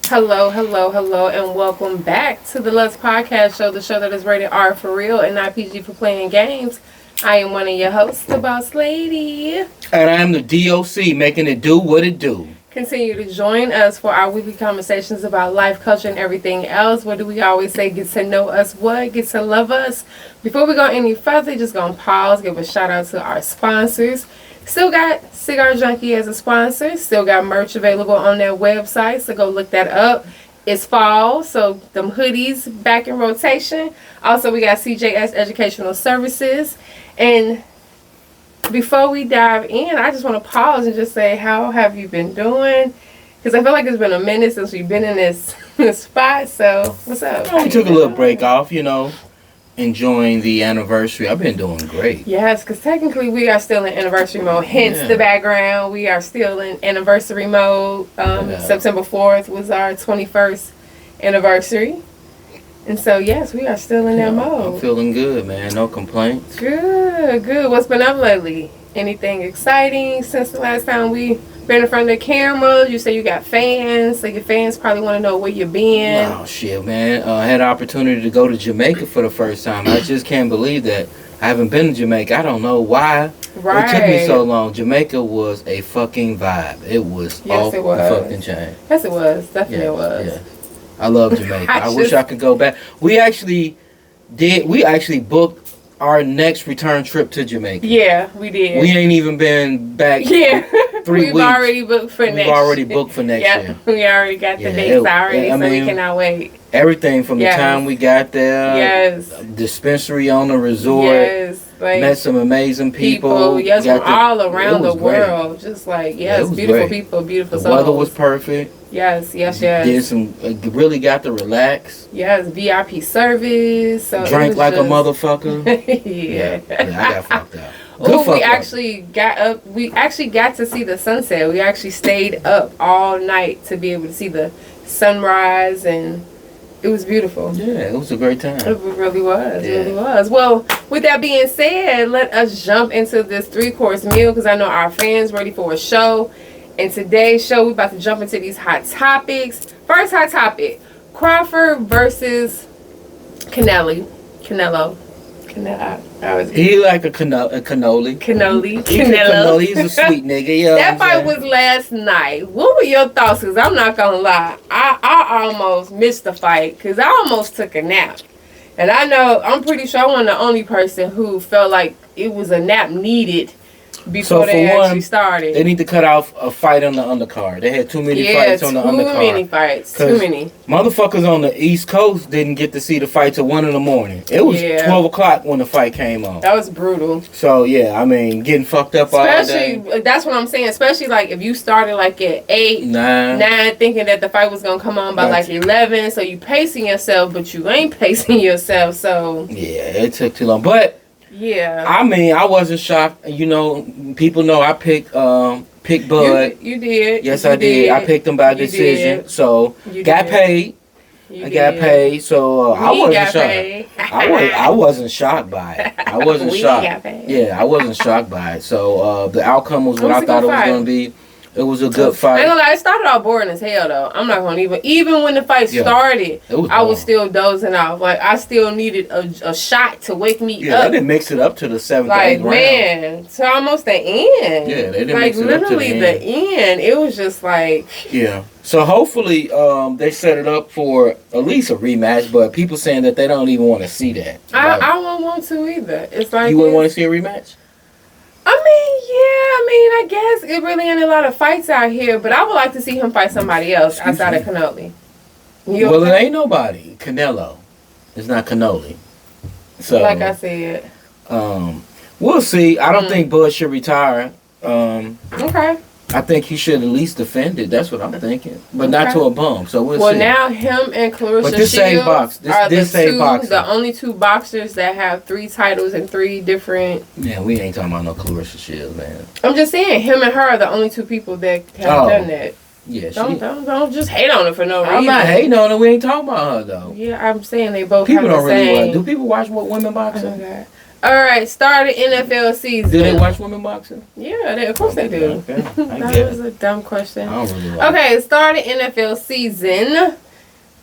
Hello, hello, hello, and welcome back to the Let's Podcast Show, the show that is rated R for real and not PG for playing games. I am one of your hosts, the Boss Lady. And I am the D.O.C, making it do what it do. Continue to join us for our weekly conversations about life, culture, and everything else. What do we always say? Get to know us what? Get to love us. Before we go any further, just going to pause, give a shout out to our sponsors. Still got Cigar Junkie as a sponsor. Still got merch available on their website, so go look that up. It's fall, so them hoodies back in rotation. Also, we got CJS Educational Services. And before we dive in, I just want to pause and just say, how have you been doing? Because I feel like it's been a minute since we've been in this spot. So, what's up? We took a little break off, enjoying the anniversary. I've been doing great. Yes, because technically we are still in anniversary mode. Hence the background. We are still in anniversary mode. September 4th was our 21st anniversary. And so, yes, we are still in that mode. I'm feeling good, man. No complaints. Good, good. What's been up lately? Anything exciting since the last time we been in front of the camera? You say you got fans, so your fans probably want to know where you've been. Oh, shit, man. I had an opportunity to go to Jamaica for the first time. I just can't believe that. I haven't been to Jamaica. I don't know why. Right. It took me so long. Jamaica was a fucking vibe. It was off the fucking chain. Yes, it was. Definitely it was. Yeah. I love Jamaica. I wish I could go back. We actually booked our next return trip to Jamaica. Yeah, we did. We ain't even been back 3 weeks. We've already booked for next year. We've already booked for next year. We already got the dates already, so we cannot wait. Everything from the time we got there. Yes. Dispensary on the resort. Yes. Like, met some amazing people. Yes, from all around the world. Great. Just like, beautiful great. People, beautiful souls. The weather was perfect. Yes. Did some, really got to relax. Yes, VIP service. So drank like a motherfucker. Yeah, I got fucked up. We actually got up. We actually got to see the sunset. We actually stayed up all night to be able to see the sunrise, and it was beautiful. Yeah, it was a great time. It really was. It really was. Well, with that being said, let us jump into this 3-course meal because I know our fans ready for a show. And today's show, we're about to jump into these hot topics. First hot topic, Crawford versus Canelo. He like a cannoli. Canelo. He's a sweet nigga. Yeah. That fight was last night. What were your thoughts? Because I'm not going to lie. I almost missed the fight because I almost took a nap. And I'm pretty sure I wasn't the only person who felt like it was a nap needed before they actually started. They need to cut off a fight on the undercard. They had too many fights on the undercard. Too many fights. Too many. Motherfuckers on the East Coast didn't get to see the fight till 1 in the morning. It was 12 o'clock when the fight came on. That was brutal. So, getting fucked up all day. That's what I'm saying. Especially, like, if you started, like, at 8, 9, thinking that the fight was going to come on by, 11. So, you pacing yourself, but you ain't pacing yourself, so. Yeah, it took too long. But. Yeah. I wasn't shocked. People know I picked Bud. You did. Yes, I did. I picked him by decision. Did. So got paid. I got paid. So I wasn't shocked. I wasn't shocked by it. I wasn't shocked. Got paid. Yeah, I wasn't shocked by it. So the outcome was what I thought it was going to be. It was a good fight. I ain't gonna lie, it started off boring as hell though. I'm not gonna even when the fight started, I was still dozing off. Like I still needed a shot to wake me up. Yeah, they didn't mix it up to the 7th or 8th round. Man, to almost the end. Yeah, they didn't mix it up to the end. The end. It was just like. Yeah. So hopefully they set it up for at least a rematch, but people saying that they don't even want to see that. I won't want to either. It's like you wouldn't want to see a rematch. I guess it really ain't a lot of fights out here, but I would like to see him fight somebody else outside of Canelo. Well, it ain't nobody. Canelo. It's not Canoli. So, like I said. We'll see. I don't think Bud should retire. Okay. I think he should at least defend it. That's what I'm thinking. But not to a bum. So we'll see. Well, now him and Clarissa Shields are the only 2 boxers that have 3 titles and 3 different... Yeah, we ain't talking about no Clarissa Shields, man. I'm just saying, him and her are the only 2 people that have done that. Yeah, don't just hate on her for no reason. I'm not hating on her. We ain't talking about her, though. Yeah, I'm saying they both have the same... Do people watch women boxing? Oh, God. All right, started NFL season. Do they watch women boxing? Yeah, of course they do. Okay. That was a dumb question. I don't really like Okay, started NFL season.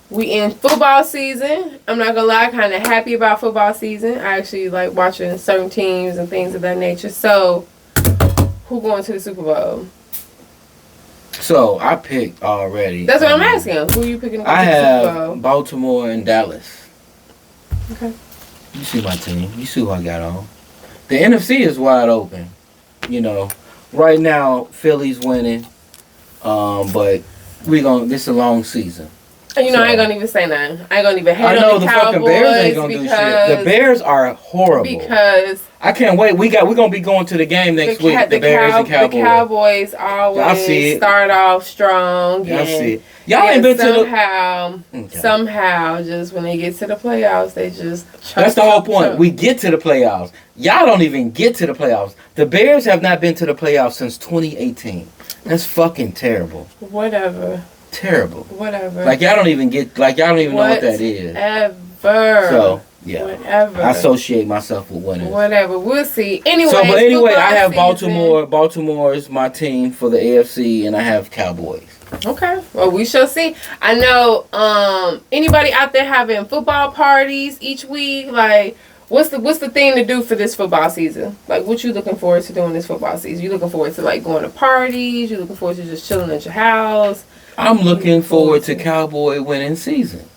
We in football season. I'm not gonna lie, kind of happy about football season. I actually like watching certain teams and things of that nature. So, who going to the Super Bowl? So I picked already. That's what I'm asking. Who are you picking to go I to the Super Bowl? have Baltimore and Dallas. Okay. You see my team. You see who I got on. The NFC is wide open. You know, right now Philly's winning, but this is a long season. You know, I ain't gonna even say nothing. I ain't gonna even hate on the Cowboys. Fucking Bears ain't gonna do shit. The Bears are horrible. Because I can't wait. We're gonna be going to the game next week. The Bears and Cowboys. The Cowboys always start off strong. I see it. Y'all ain't been somehow, just when they get to the playoffs, they just. That's the whole point. We get to the playoffs. Y'all don't even get to the playoffs. The Bears have not been to the playoffs since 2018. That's fucking terrible. Whatever. Terrible. Whatever. Like y'all don't even know what that is. Ever. So yeah. Whatever. I associate myself with winners. Whatever. We'll see. Anyway. I have Baltimore. Baltimore is my team for the AFC, and I have Cowboys. Okay. Well, we shall see. I know. Anybody out there having football parties each week? Like, what's the thing to do for this football season? Like, what you looking forward to doing this football season? You looking forward to like going to parties? You looking forward to just chilling at your house? I'm looking forward to Cowboy winning season.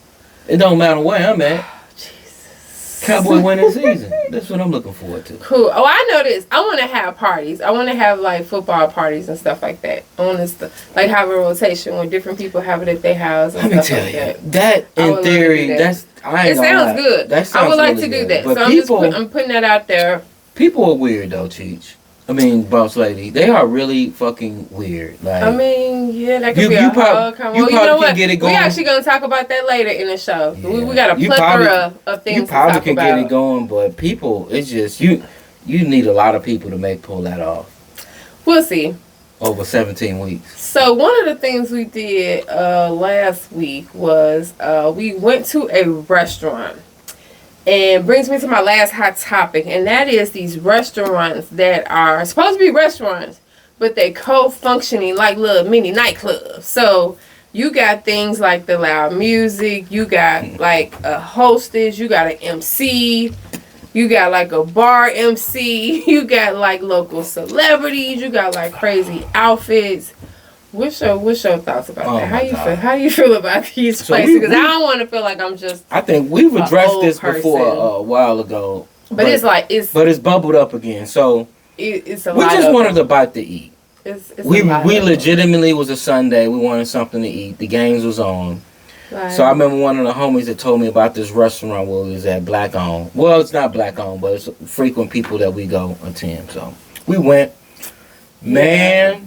It don't matter where I'm at. Jesus. Cowboy winning season. That's what I'm looking forward to. Cool. Oh, I know this. I want to have parties. I want to have like football parties and stuff like that. I want to like have a rotation where different people have it at their house and Let stuff me tell like you, that in theory, it sounds good. I would like to do that. But so I'm putting that out there. People are weird though, Cheech. I mean, boss lady, they are really fucking weird. Like, I mean, yeah, that could be a whole conversation. You know what? Get it going. We're actually going to talk about that later in the show. Yeah. We got a plethora of things to talk about. You probably can get it going, but people, it's just, you need a lot of people to pull that off. We'll see. Over 17 weeks. So, one of the things we did last week was we went to a restaurant. And brings me to my last hot topic, and that is these restaurants that are supposed to be restaurants, but they co-functioning like little mini nightclubs. So you got things like the loud music, you got like a hostess, you got an MC, you got like a bar MC, you got like local celebrities, you got like crazy outfits. What's your thoughts about that? How do you feel about these places? Because I don't want to feel like I'm just. I think we've addressed this before a while ago, but it's bubbled up again. So it's a we lot just wanted a bite to eat. We legitimately was a Sunday. We wanted something to eat. The games was on. Right. So I remember one of the homies that told me about this restaurant where it was at black owned. Well, it's not black owned, but it's frequent people that we go attend. So we went. Man.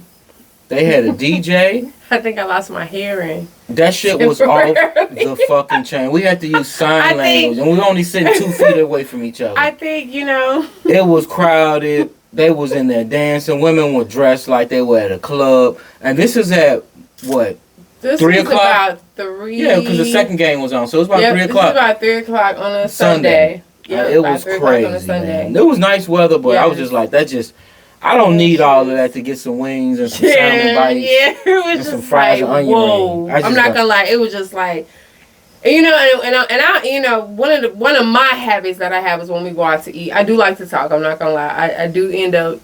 They had a DJ. I think I lost my hearing. That shit was off the fucking chain. We had to use sign language, and we were only sitting 2 feet away from each other. I think, It was crowded. They was in there dancing. Women were dressed like they were at a club. And this is at, what, this 3 o'clock? About 3. Yeah, because the second game was on. So it was about 3 o'clock. This was about 3 o'clock on a Sunday. Yeah, it was crazy, man. It was nice weather, but I was just like, I don't need all of that to get some wings and some salmon bites. Yeah, it was just some fries and onion rings. I'm not gonna lie, it was just like, and I one of my habits that I have is when we go out to eat, I do like to talk. I'm not gonna lie, I do end up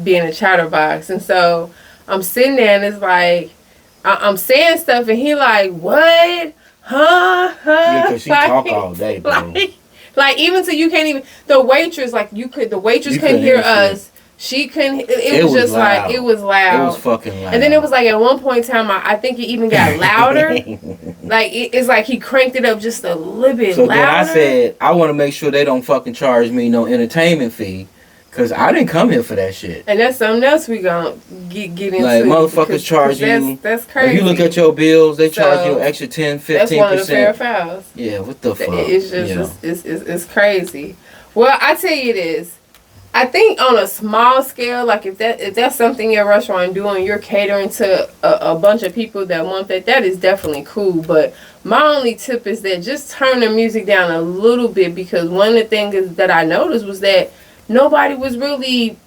being a chatterbox, and so I'm sitting there and it's like I'm saying stuff and he like, what, huh? Yeah, because she talk all day, bro. Like even so you can't even the waitress couldn't hear us. She couldn't. It was just loud. Like it was loud. It was fucking loud. And then it was like at one point in time, I think it even got louder. Like it's like he cranked it up just a little bit louder. Then I said, I want to make sure they don't fucking charge me no entertainment fee, cause I didn't come here for that shit. And that's something else we gonna get into. Like motherfuckers charge you. That's crazy. If you look at your bills, they charge you an extra 10, 15%. That's one of the fair fouls. Yeah, what the fuck? It's just it's crazy. Well, I tell you this. I think on a small scale, like if that's something your restaurant doing, you're catering to a bunch of people that want that is definitely cool. But my only tip is that just turn the music down a little bit, because one of the things that I noticed was that nobody was really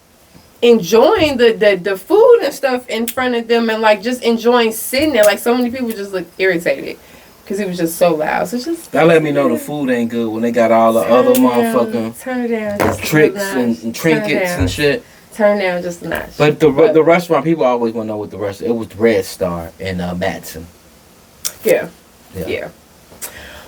enjoying the food and stuff in front of them, and like just enjoying sitting there. Like so many people just look irritated because it was just so loud. So just that let me know the food ain't good when they got all the other motherfucking turn it down, just tricks and trinkets and shit. Turn down just a notch. But the restaurant, people always want to know what the restaurant. It was Red Star in Matson. Yeah.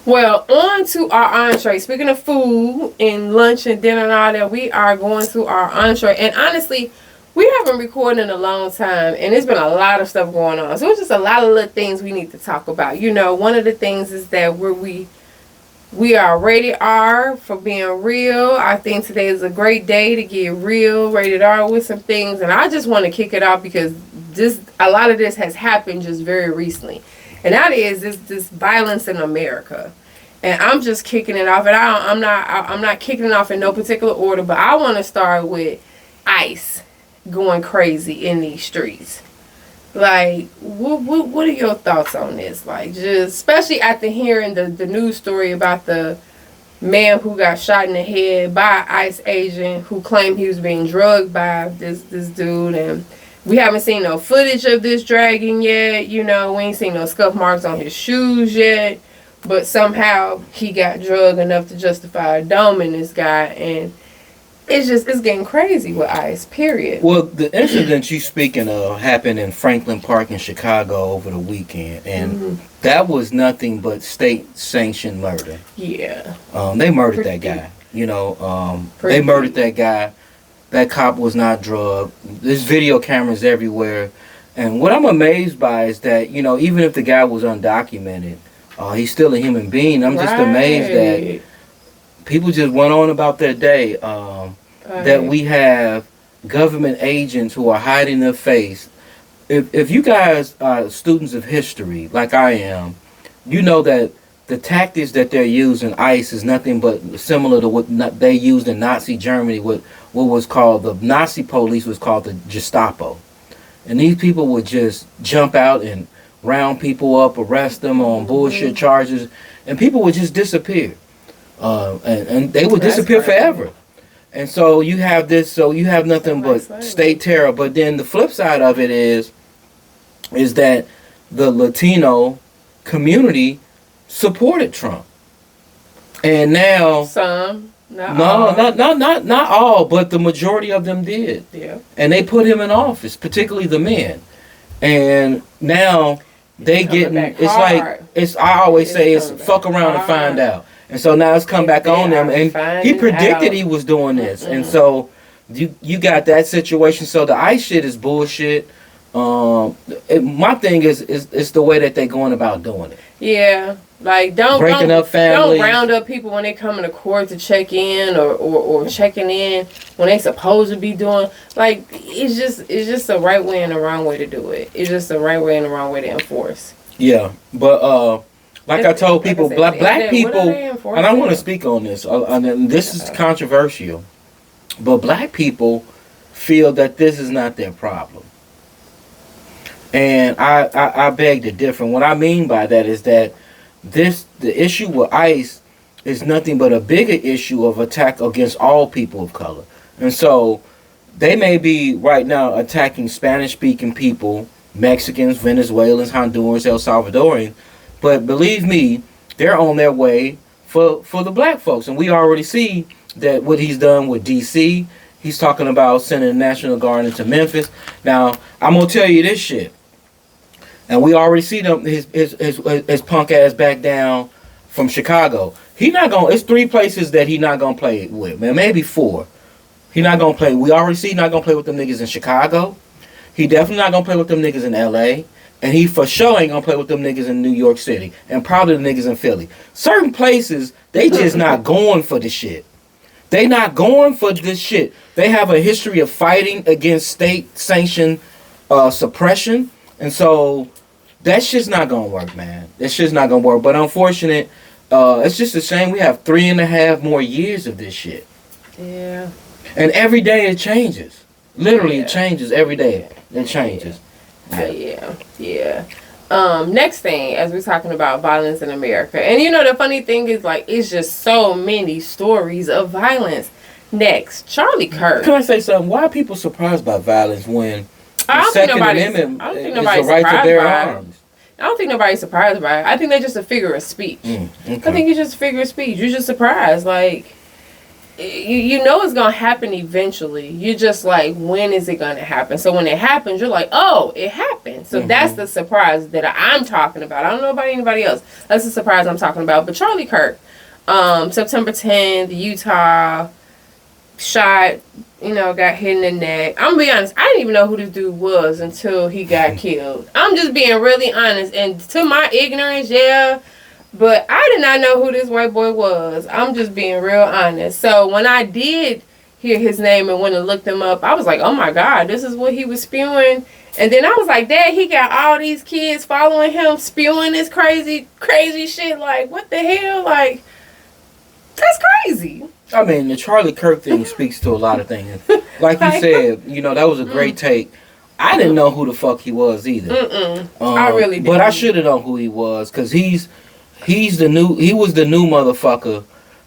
Well, on to our entree. Speaking of food and lunch and dinner and all that, we are going to our entree. And honestly, we haven't recorded in a long time, and there's been a lot of stuff going on. So it's just a lot of little things we need to talk about. You know, one of the things is that we are rated R for being real. I think today is a great day to get real, rated R with some things. And I just want to kick it off because a lot of this has happened just very recently. And that is this violence in America. And I'm just kicking it off. And I'm not kicking it off in no particular order, but I want to start with ICE going crazy in these streets. Like, what are your thoughts on this? Like, just especially after hearing the news story about the man who got shot in the head by an ICE agent who claimed he was being drugged by this dude. And we haven't seen no footage of this dragging yet. You know, we ain't seen no scuff marks on his shoes yet. But somehow he got drugged enough to justify doming this guy. And it's getting crazy with ICE, period. Well, the incident you speaking of happened in Franklin Park in Chicago over the weekend, and that was nothing but state-sanctioned murder. Yeah. They murdered that guy. You know, they murdered that guy. That cop was not drugged. There's video cameras everywhere. And what I'm amazed by is that, you know, even if the guy was undocumented, he's still a human being. I'm just amazed that people just went on about their day. That we have government agents who are hiding their face. If you guys are students of history, like I am, you know that the tactics that they're using, ICE, is nothing but similar to what they used in Nazi Germany. What was called the Nazi police was called the Gestapo. And these people would just jump out and round people up, arrest them on bullshit charges, and people would just disappear. And they would disappear forever. And so you have this, so you have nothing but state terror. But then the flip side of it is that the Latino community supported Trump. And now some, not all, but the majority of them did. Yeah. And they put him in office, particularly the men. And now they getting, I always say it's fuck around and find out. And so now it's come back on them, and he predicted he was doing this, and so you got that situation. So the ICE shit is bullshit. My thing is the way that they going about doing it. Yeah, like don't round up people when they come into court to check in or checking in when they supposed to be doing. Like it's just a right way and a wrong way to do it. It's just a right way and a wrong way to enforce. Yeah, but like I told people, black people, and I want to speak on this, and this is controversial, but black people feel that this is not their problem. And I beg to differ. What I mean by that is that the issue with ICE is nothing but a bigger issue of attack against all people of color. And so they may be right now attacking Spanish-speaking people, Mexicans, Venezuelans, Hondurans, El Salvadorians, but believe me, they're on their way for the black folks. And we already see that what he's done with D.C. He's talking about sending the National Guard into Memphis. Now, I'm going to tell you this shit. And we already see them his punk ass back down from Chicago. He not going, it's 3 places that he not going to play with, man. Maybe 4. He not going to play. We already see he not going to play with them niggas in Chicago. He definitely not going to play with them niggas in L.A., and he for sure ain't gonna play with them niggas in New York City. And probably the niggas in Philly. Certain places, they just not going for the shit. They not going for this shit. They have a history of fighting against state-sanctioned suppression. And so, that shit's not gonna work, man. That shit's not gonna work. But it's just a shame we have 3.5 more years of this shit. Yeah. And every day it changes. Literally, it changes every day. It changes. Yeah. Next thing, as we're talking about violence in America, and the funny thing is, like, it's just so many stories of violence. Next, Charlie Kirk. Can I say something? Why are people surprised by violence when the Second Amendment is the right to bear arms? I don't think nobody's surprised by it. I think they're just a figure of speech. Okay. I think it's just a figure of speech. You're just surprised. Like, you know it's going to happen eventually. You're just like, when is it going to happen? So when it happens, you're like, oh, it happened. So that's the surprise that I'm talking about. I don't know about anybody else. That's the surprise I'm talking about. But Charlie Kirk, September 10th, Utah, shot, got hit in the neck. I'm gonna be honest, I didn't even know who this dude was until he got killed. I'm just being really honest, and to my ignorance, but I did not know who this white boy was. I'm just being real honest. So when I did hear his name and went and looked him up, I was like, oh my God, this is what he was spewing. And then I was like, Dad, he got all these kids following him, spewing this crazy shit. Like, what the hell? Like, that's crazy. I mean, the Charlie Kirk thing speaks to a lot of things. Like you said, that was a great take. I didn't know who the fuck he was either. I really didn't. But I should have known who he was, because he was the new motherfucker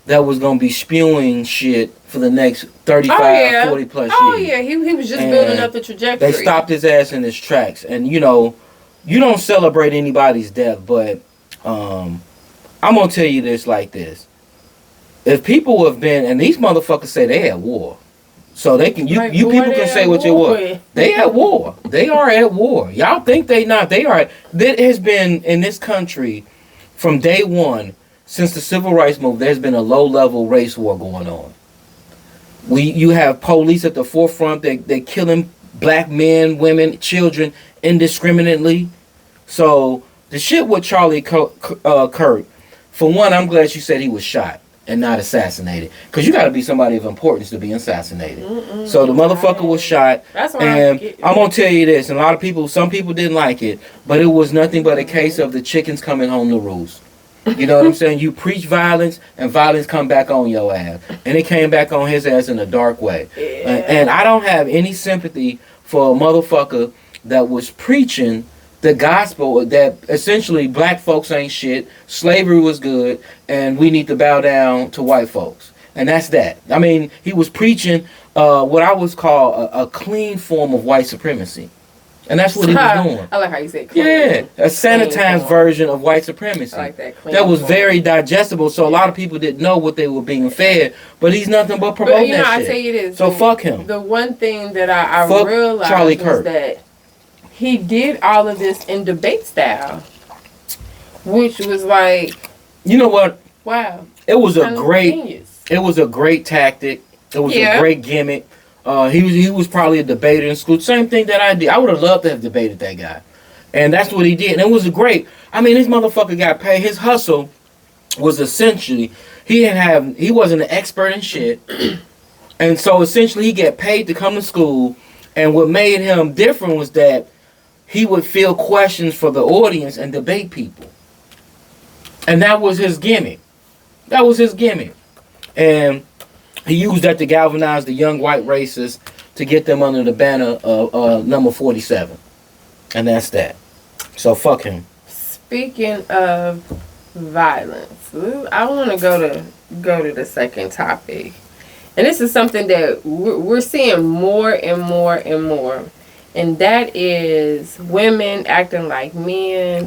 that was going to be spewing shit for the next 35, 40 plus years. Oh, yeah. He was just building up the trajectory. They stopped his ass in his tracks. And, you don't celebrate anybody's death, but I'm going to tell you this like this. If people have been, and these motherfuckers say they at war, so they can, you people can say what you want. They at war. They are at war. Y'all think they not? They are. There has been in this country from day one, since the civil rights movement, there's been a low-level race war going on. You have police at the forefront. They're killing black men, women, children indiscriminately. So the shit with Charlie Kirk, for one, I'm glad you said he was shot and not assassinated, because you got to be somebody of importance to be assassinated. So the motherfucker was shot. That's why I'm gonna tell you this, and some people didn't like it, but it was nothing but a case of the chickens coming home to roost. You know what I'm saying? You preach violence, and violence come back on your ass, and it came back on his ass in a dark way. And I don't have any sympathy for a motherfucker that was preaching the gospel that essentially black folks ain't shit, slavery was good, and we need to bow down to white folks. And that's that. I mean, he was preaching what I would call a clean form of white supremacy. And that's what he was doing. I like how you said clean. Yeah, a sanitized version of white supremacy. I like that. That was very digestible, so a lot of people didn't know what they were being fed, but he's nothing but promoting that shit. I tell you this. So fuck him. The one thing that I realized Charlie Kirk. was that he did all of this in debate style, which was like, you know what? Wow. It was a great tactic. It was a great gimmick. He was probably a debater in school. Same thing that I did. I would have loved to have debated that guy. And that's what he did. And it was great. I mean, this motherfucker got paid. His hustle was essentially, he wasn't an expert in shit. And so essentially he got paid to come to school. And what made him different was that he would field questions for the audience and debate people. And that was his gimmick. And he used that to galvanize the young white racists to get them under the banner of number 47. And that's that. So fuck him. Speaking of violence, I want to go to the second topic. And this is something that we're seeing more and more and more. And that is women acting like men,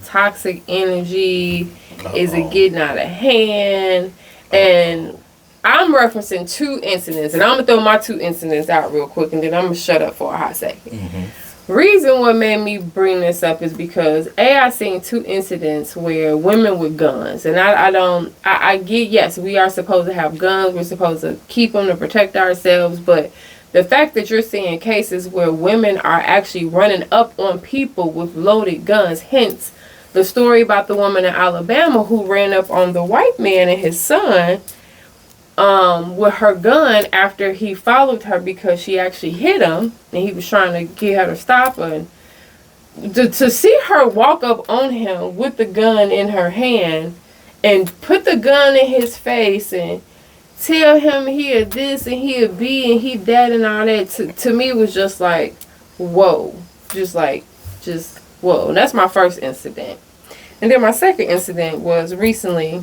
toxic energy. Is it getting out of hand? And I'm referencing 2 incidents, and I'm going to throw my 2 incidents out real quick, and then I'm going to shut up for a hot second. Reason what made me bring this up is because, I seen 2 incidents where women with guns, and I get, yes, we are supposed to have guns, we're supposed to keep them to protect ourselves, but the fact that you're seeing cases where women are actually running up on people with loaded guns, hence the story about the woman in Alabama who ran up on the white man and his son with her gun after he followed her because she actually hit him and he was trying to get her to stop her. And to see her walk up on him with the gun in her hand and put the gun in his face and tell him he a this and he a B and he that and all that. To me, it was just like, whoa. Just whoa. And that's my first incident. And then my second incident was recently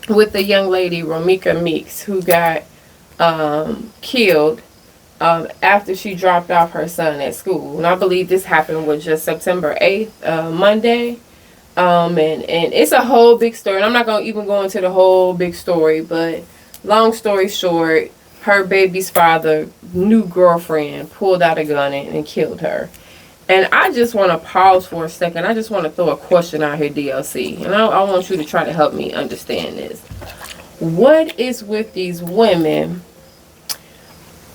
with the young lady, Romika Meeks, who got killed after she dropped off her son at school. And I believe this happened was just September 8th, Monday. And it's a whole big story. And I'm not going to even go into the whole big story, but long story short, her baby's father, new girlfriend, pulled out a gun and killed her. And I just want to pause for a second. I just want to throw a question out here, D.O.C. And I want you to try to help me understand this. What is with these women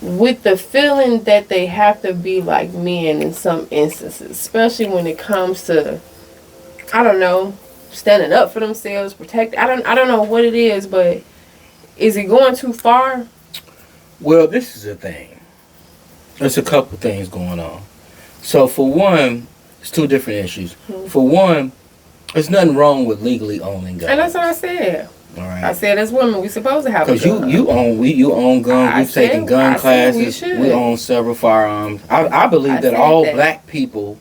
with the feeling that they have to be like men in some instances, especially when it comes to, I don't know, standing up for themselves, protect. I don't know what it is, but is it going too far? Well, this is the thing. There's a couple things going on. So for one, it's two different issues. Mm-hmm. For one, there's nothing wrong with legally owning guns. And that's what I said. All right. I said as women, we supposed to have a gun. Because you own guns. We've taken gun classes. We own several firearms. I believe that all black people,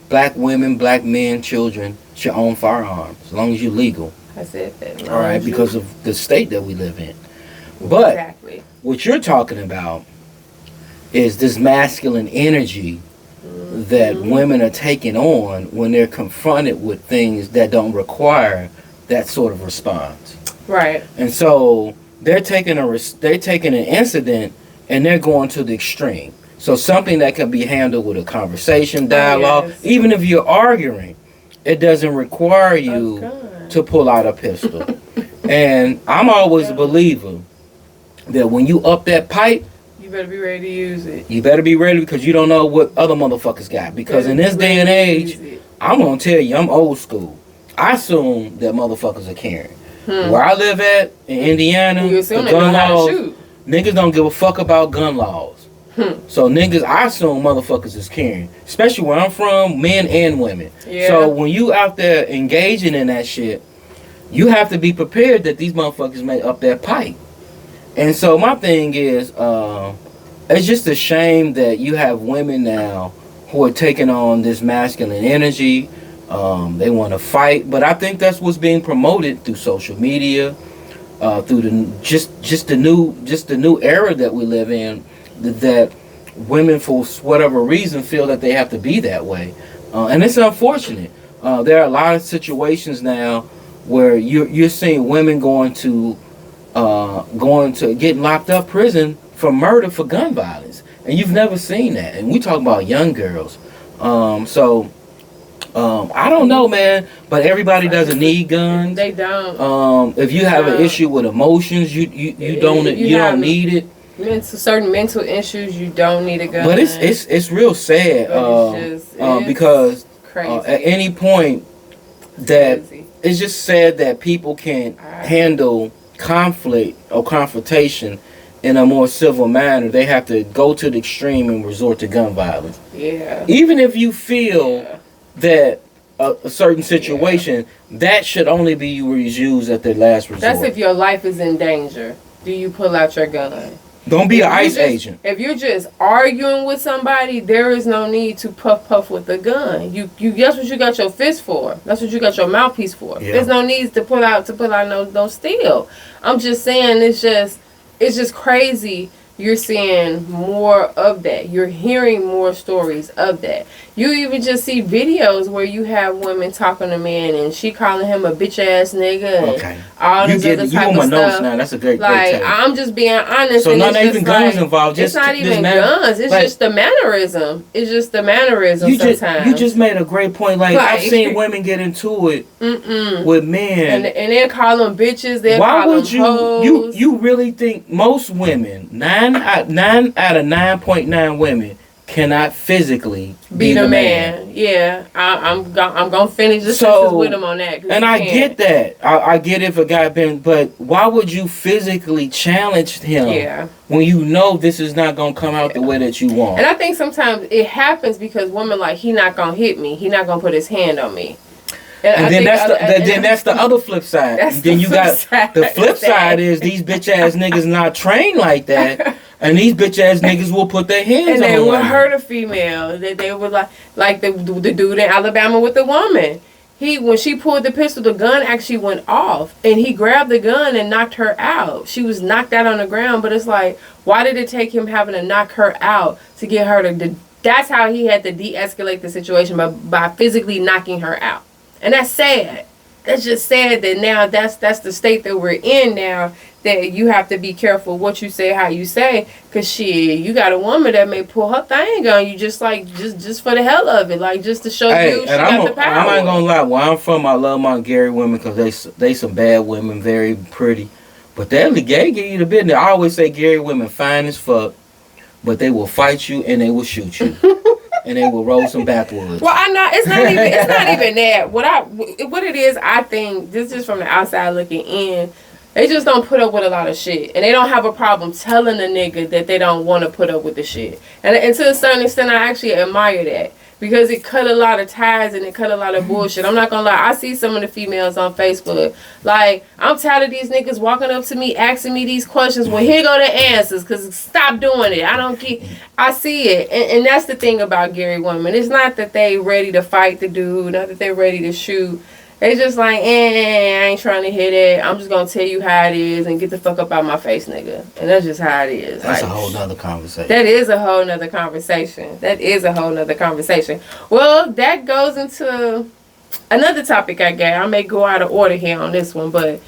black women, black men, children should own firearms as long as you're legal. I said that. All right, because of the state that we live in. But exactly. What you're talking about is this masculine energy that women are taking on when they're confronted with things that don't require that sort of response. Right. And so they're taking an incident and they're going to the extreme. So something that can be handled with a conversation, dialogue, even if you're arguing, it doesn't require you to pull out a pistol. And I'm always a believer that when you up that pipe, you better be ready to use it. You better be ready because you don't know what other motherfuckers got. Because in this day and age, I'm going to tell you, I'm old school. I assume that motherfuckers are carrying. Where I live at, in Indiana, the gun laws, niggas don't give a fuck about gun laws. So niggas, I assume motherfuckers is carrying. Especially where I'm from, men and women. Yeah. So when you out there engaging in that shit, you have to be prepared that these motherfuckers may up that pipe. And so my thing is, it's just a shame that you have women now who are taking on this masculine energy. They want to fight, but I think that's what's being promoted through social media, through the new era that we live in. That women, for whatever reason, feel that they have to be that way, and it's unfortunate. There are a lot of situations now where you're seeing women going to getting locked up prison for murder for gun violence, and you've never seen that. And we talk about young girls, I don't know, man, but everybody doesn't need guns. They don't. If you have an issue with emotions, you don't need it. Certain mental issues, you don't need a gun. But it's real sad because at any point that it's just sad that people can't handle conflict or confrontation in a more civil manner. They have to go to the extreme and resort to gun violence. Yeah. Even if you feel that a certain situation, that should only be used at the last resort. That's if your life is in danger. Do you pull out your gun? Don't be an ICE agent. If you're just arguing with somebody, there is no need to puff with a gun. You that's what you got your fist for. That's what you got your mouthpiece for. Yeah. There's no need to pull out no steel. I'm just saying it's just crazy. You're seeing more of that. You're hearing more stories of that. You even just see videos where you have women talking to men and she calling him a bitch ass nigga. Okay. All this other type of stuff. You on my notes now. That's a great take. I'm just being honest. So not even guns involved. It's not even guns. It's just the mannerism. It's just the mannerism sometimes. You just made a great point. Like I've seen women get into it with men. And they call them bitches. They call them hoes. You really think most women, 9 out of 9.9 women cannot physically be the man. Yeah, I'm gonna finish the sentence with him on that. And I get that. I get if a guy but why would you physically challenge him? Yeah. When you know this is not gonna come out the way that you want. And I think sometimes it happens because women like he not gonna hit me. He not gonna put his hand on me. And then that's the other flip side. Then you got the flip side is these bitch ass niggas not trained like that, and these bitch ass niggas will put their hands on and they women. will hurt a female. They would like the dude in Alabama with the woman. When she pulled the pistol, the gun actually went off, and he grabbed the gun and knocked her out. She was knocked out on the ground, but it's like, why did it take him having to knock her out to get her to? That's how he had to de-escalate the situation by physically knocking her out. And that's sad. That's just sad that now that's the state that we're in now, that you have to be careful what you say, how you say, because shit, you got a woman that may pull her thing on you just for the hell of it, like just to show you she got the power. I'm not gonna lie, where I'm from, I love my Gary women because they some bad women, very pretty, but they're the gay give you the business. I always say Gary women fine as fuck, but they will fight you and they will shoot you. And they will roll some backwoods. Well, it's not even that. What it is, I think, this is from the outside looking in, they just don't put up with a lot of shit. And they don't have a problem telling the nigga that they don't want to put up with the shit. And to a certain extent, I actually admire that. Because it cut a lot of ties and it cut a lot of bullshit. I'm not gonna lie, I see some of the females on Facebook. Like, I'm tired of these niggas walking up to me, asking me these questions. Well, here go the answers, because stop doing it. I see it. And that's the thing about Gary women. It's not that they ready to fight the dude, not that they ready to shoot. They just like, I ain't trying to hit it. I'm just gonna tell you how it is and get the fuck up out my face, nigga. And that's just how it is. That's like, a whole nother conversation. That is a whole nother conversation. Well, that goes into another topic I got. I may go out of order here on this one, but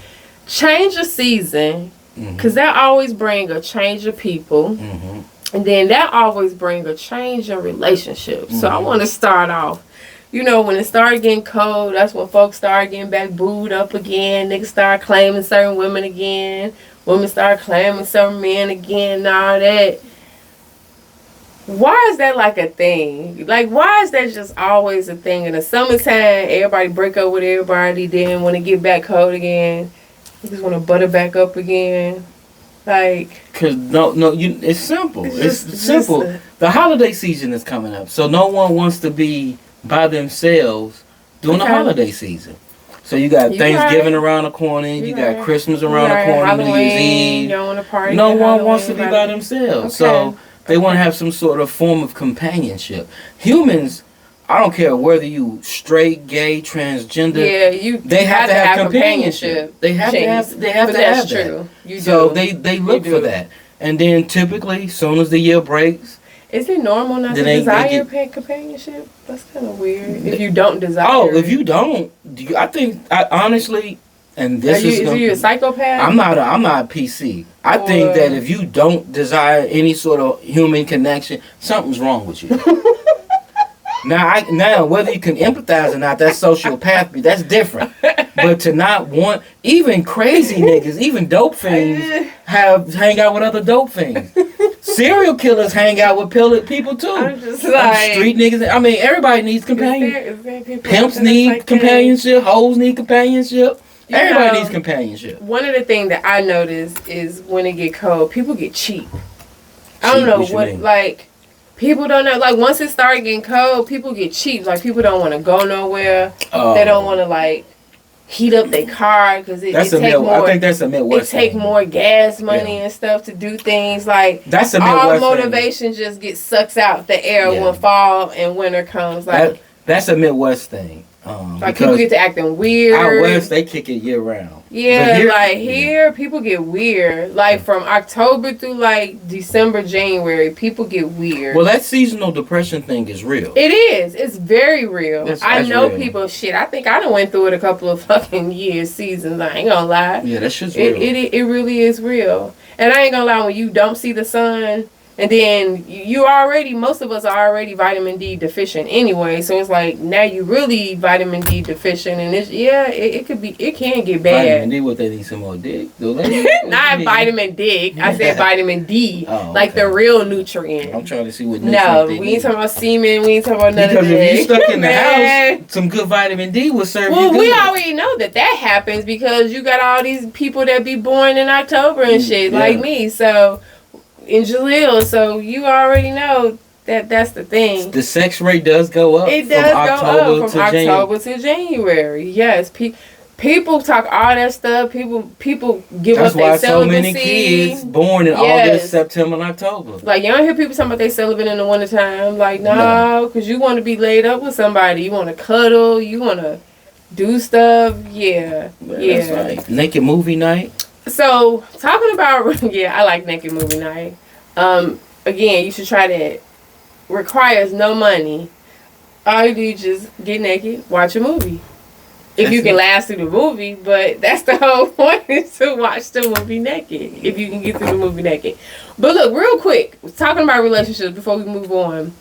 change of season, because that always bring a change of people. Mm-hmm. And then that always bring a change in relationships. Mm-hmm. So I want to start off. You know, when it started getting cold, that's when folks started getting back booed up again. Niggas started claiming certain women again. Women started claiming certain men again and all that. Why is that like a thing? Like, why is that just always a thing? In the summertime, everybody break up with everybody. Then when it get back cold again, you just want to butter back up again. Like, cause it's simple. It's simple. The holiday season is coming up, so no one wants to be by themselves during the holiday season. So you got Thanksgiving around the corner, you got Christmas around the corner, New Year's Eve. No one wants to be by themselves. So they want to have some sort of form of companionship. Humans, I don't care whether you straight, gay, transgender. They have to have companionship. They have to have that. True. So they look for that. And then typically, soon as the year breaks, is it normal not to desire companionship? That's kind of weird. If you don't desire. If you don't, I honestly, and this is you a psychopath? I'm not PC. I think that if you don't desire any sort of human connection, something's wrong with you. Now, whether you can empathize or not, that's sociopathy. That's different. But to not want, even crazy niggas, even dope fiends hang out with other dope fiends. Serial killers hang out with people too. I'm just like, street niggas. I mean, everybody needs companionship. Pimps need companionship. Hoes need companionship. Everybody needs companionship. One of the things that I notice is when it get cold, people get cheap. I don't know what like. People don't know, like, once it started getting cold, people get cheap. Like, people don't want to go nowhere. They don't want to, like, heat up their car because it take more. I think that's a Midwest thing. It take more gas money and stuff to do things. Like, that's a Midwest all motivation thing. Just sucks out the air when fall and winter comes. Like, that's a Midwest thing. Like, people get to acting weird. Out west, they kick it year round. Yeah, here, people get weird. Like, from October through, like, December, January, people get weird. Well, that seasonal depression thing is real. It is. It's very real. I know real. People, I think I done went through it a couple of fucking seasons. I ain't gonna lie. Yeah, that shit's real. It really is real. And I ain't gonna lie, when you don't see the sun, and then most of us are already vitamin D deficient anyway. So it's like, now you really vitamin D deficient, and it can get bad. Vitamin D, what, they need some more dick? Not vitamin D. I said vitamin D, like the real nutrient. I'm trying to see what. No, we ain't talking about semen. We ain't talking about none of that. Because if you stuck in the house, some good vitamin D will serve you good. Well, we already know that happens because you got all these people that be born in October and shit, like me. So. In Jaleel, so you already know That's the thing. The sex rate does go up. It does go up from October to January. Yes, people talk all that stuff. People give up their celibacy. That's why so many kids born in August, September, and October. Like, you don't hear people talking about they celibate in the wintertime. Like, no, because you want to be laid up with somebody. You want to cuddle. You want to do stuff. Yeah. That's right. Naked movie night. So, talking about, I like naked movie night. Again, you should try that. Requires no money. All you do is just get naked, watch a movie. If you can last through the movie, but that's the whole point, is to watch the movie naked. If you can get through the movie naked. But look, real quick, talking about relationships before we move on,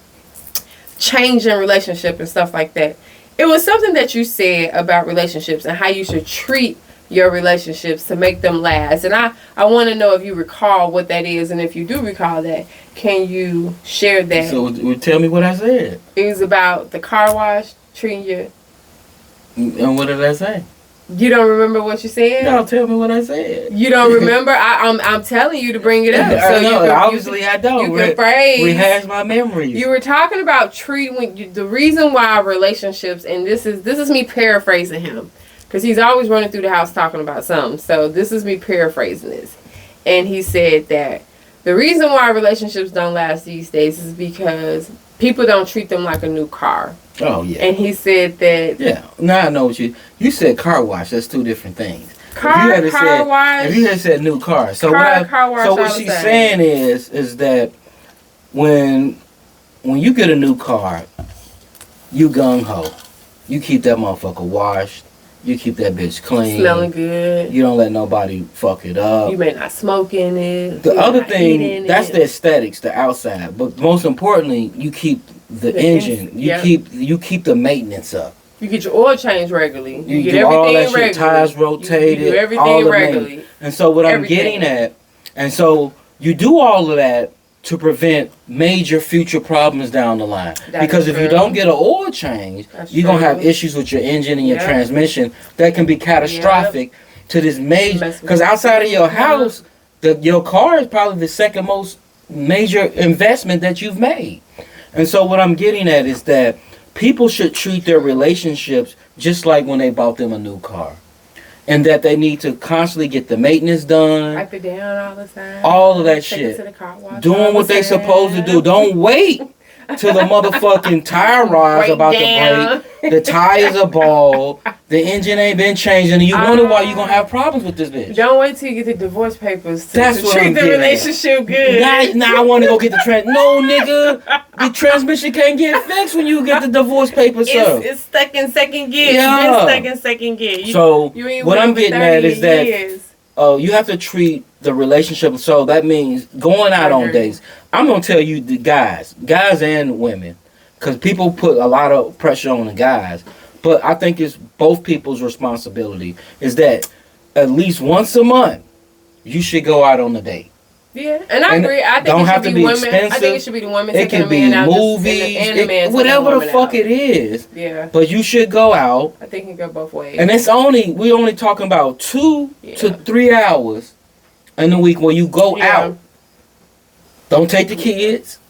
changing relationship and stuff like that. It was something that you said about relationships and how you should treat your relationships to make them last. And I want to know if you recall what that is, and if you do recall that, can you share that? So tell me what I said. It was about the car wash, treating you. And what did I say? You don't remember what you said? No, tell me what I said. You don't remember? I'm telling you to bring it up. So obviously I don't. You can phrase. Rehash my memories. You were talking about the reason why relationships, and this is me paraphrasing him, because he's always running through the house talking about something. So this is me paraphrasing this. And he said that the reason why relationships don't last these days is because people don't treat them like a new car. Oh, yeah. And he said that... Yeah. Now I know what you said car wash. That's two different things. Car wash... If you had said new car. So car wash, so what she's saying is that when you get a new car, you gung-ho. You keep that motherfucker washed. You keep that bitch clean. Smelling good. You don't let nobody fuck it up. You may not smoke in it. The other thing, that's the aesthetics, the outside. But most importantly, you keep the engine. You keep the maintenance up. You get your oil change regularly. You get do everything all that regularly. Shit, tires rotated. You do everything regularly. And so what I'm getting at, and so you do all of that to prevent major future problems down the line. Because if you don't get an oil change, you're going to have issues with your engine and your transmission that can be catastrophic to this major... Because outside of your house, your car is probably the second most major investment that you've made. And so what I'm getting at is that people should treat their relationships just like when they bought them a new car. And that they need to constantly get the maintenance done. Wipe it down all the time. All of that shit. It to the car wash doing what they supposed to do. Don't wait till the motherfucking tire rod's about to break. The tires are bald. The engine ain't been changed. And you wonder why you're going to have problems with this bitch. Don't wait till you get the divorce papers to That's what treat I'm the relationship good. Now I want to go get the No, nigga. The transmission can't get fixed when you get the divorce papers, sir. It's stuck in second gear. Yeah. It's been stuck in second gear. So what I'm getting at is that you have to treat the relationship. So that means going out on dates. I'm going to tell you, the guys and women, because people put a lot of pressure on the guys, but I think it's both people's responsibility, is that at least once a month, you should go out on a date. Yeah, and I agree. I think it should be women. Expensive. I think it should be the women taking the man out. Movies, and the man whatever the fuck it is. Yeah. But you should go out. I think it can go both ways. And we only talking about 2 to 3 hours in the week where you go out. Don't take the kids.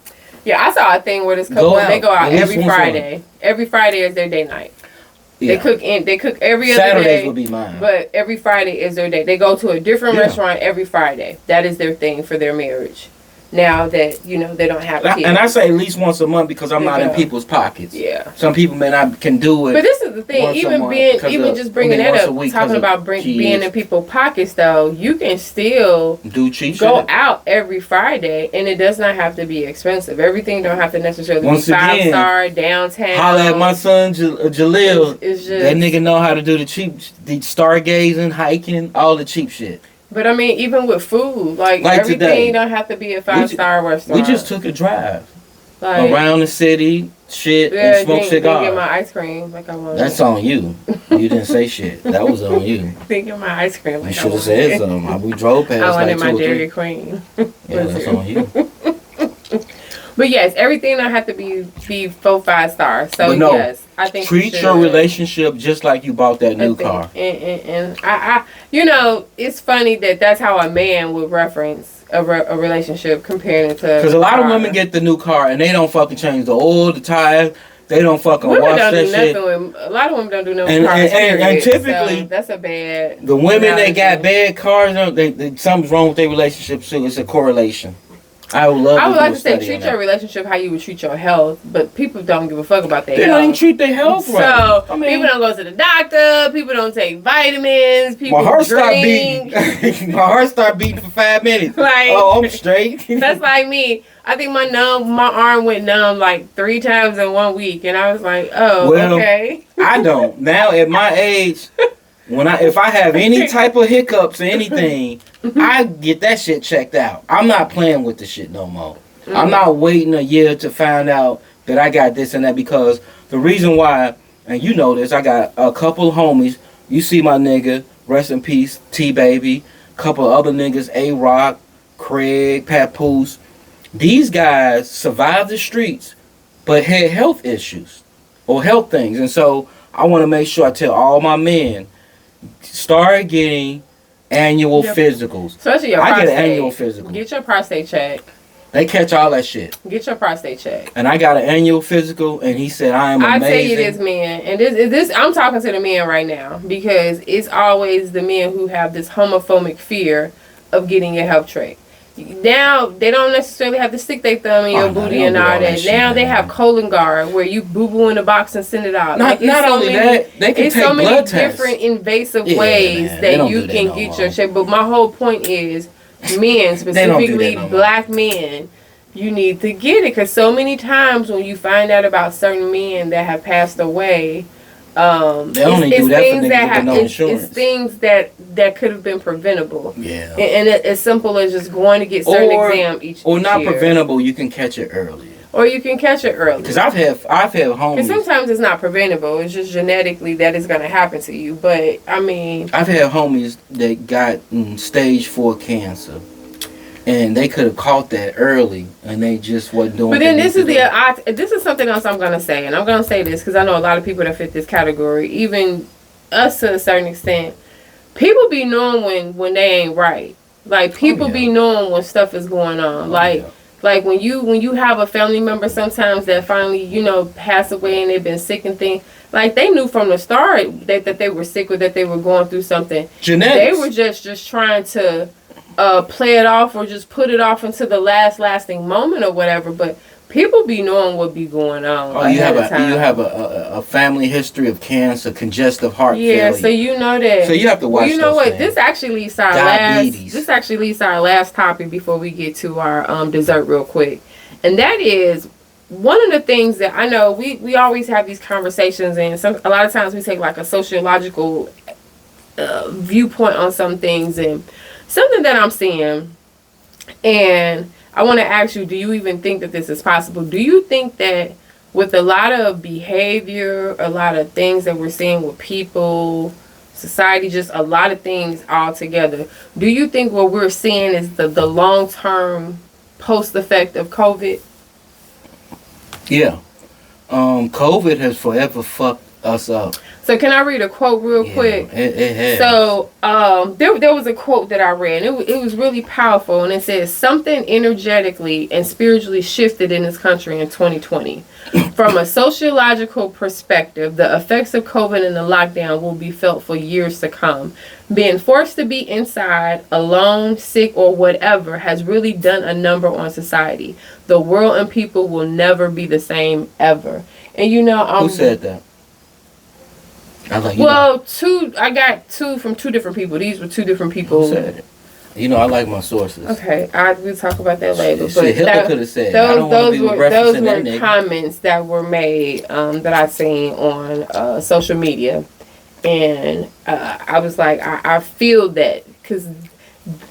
Yeah, I saw a thing where this couple they go out every Friday. Every Friday is their day night. Yeah. They cook every other day. Saturdays would be mine. But every Friday is their day. They go to a different restaurant every Friday. That is their thing for their marriage. Now that, they don't have kids. And I say at least once a month because I'm not in people's pockets. Yeah. Some people may not can do it. But this is the thing. Even just bringing that up, talking about being in people's pockets, though, you can still do cheap go out every Friday, and it does not have to be expensive. Everything don't have to necessarily be 5-star downtown. Holla at my son Jalil. It's just, that nigga know how to do the stargazing, hiking, all the cheap shit. But I mean, even with food, like everything today, don't have to be a 5-star restaurant. We just took a drive around the city, and smoked cigars. Didn't get my ice cream like I wanted. That's on you. You didn't say shit. That was on you. Didn't get my ice cream. You should have said something. We drove past. I wanted my Dairy Queen. Yeah, that's on you. But yes, everything don't have to be 4-5 stars. So no, yes, I think treat your relationship just like you bought that new car. And I it's funny that's how a man would reference a relationship comparing it to. Because a lot of women get the new car and they don't fucking change the oil, the tires. They don't fucking wash that shit. A lot of women don't do no and, cars. And typically, so that's a bad. The women that got bad cars, something's wrong with their relationship too. It's a correlation. I would like to say treat your relationship how you would treat your health, but people don't give a fuck about their health. They don't even treat their health right. So people don't go to the doctor. People don't take vitamins. People my heart drink. Start beating. My heart start beating for 5 minutes. Like, I'm straight. That's like me. I think my arm went numb like 3 times in 1 week, and I was like, okay. I don't now at my age. If I have any type of hiccups or anything, I get that shit checked out. I'm not playing with the shit no more. Mm-hmm. I'm not waiting a year to find out that I got this and that, because the reason why, and you know this, I got a couple of homies. You see my nigga, rest in peace, T-Baby, couple of other niggas, A-Rock, Craig, Papoose. These guys survived the streets, but had health issues or health things. And so I want to make sure I tell all my men, start getting annual physicals. Especially your prostate. I get an annual physical. Get your prostate checked. They catch all that shit. Get your prostate checked. And I got an annual physical, and he said I am amazing. I tell you this, man, and this I'm talking to the men right now, because it's always the men who have this homophobic fear of getting your health checked. Now they don't necessarily have to stick their thumb in your booty and all that. Now they have colon guard where you boo boo in the box and send it out. Not only that, they can take so many blood tests. Different invasive ways that you can get your check. But my whole point is, men, specifically black men, you need to get it, because so many times when you find out about certain men that have passed away, they only do that for niggas with no insurance. It's things that could have been preventable. Yeah. And as simple as just going to get certain exam each year. Or not preventable, you can catch it early. Or you can catch it early. Because I've had homies. Because sometimes it's not preventable. It's just genetically that is going to happen to you. But, I mean, I've had homies that got stage 4 cancer. And they could have caught that early, and they just wasn't doing. But then this is something else I'm gonna say, and I'm gonna say this because I know a lot of people that fit this category, even us to a certain extent. People be knowing when they ain't right. Like people be knowing when stuff is going on. Like when you have a family member sometimes that finally pass away and they've been sick and things. Like they knew from the start that they were sick or that they were going through something. Genetics. They were just trying to play it off or just put it off into the lasting moment or whatever, but people be knowing what be going on. Oh, you have a family history of cancer, congestive heart failure. Yeah, so you know that. So you have to watch. Well, you know what? Things. This actually leads to our last topic before we get to our dessert real quick, and that is one of the things that I know we always have these conversations, and a lot of times we take like a sociological viewpoint on some things, and something that I'm seeing, and I want to ask you, do you even think that this is possible? Do you think that with a lot of behavior, a lot of things that we're seeing with people, society, just a lot of things all together, do you think what we're seeing is the long-term post-effect of COVID? Yeah. COVID has forever fucked us up. So can I read a quote real quick? It has. So there was a quote that I read. It was really powerful, and it says, something energetically and spiritually shifted in this country in 2020. From a sociological perspective, the effects of COVID and the lockdown will be felt for years to come. Being forced to be inside, alone, sick, or whatever has really done a number on society. The world and people will never be the same ever. And who said that? I got two from two different people. These were two different people. Who said it? I like my sources. Okay, we'll talk about that later. But Hitler could have said those were comments that were made that I seen on social media, and I was like, I feel that, because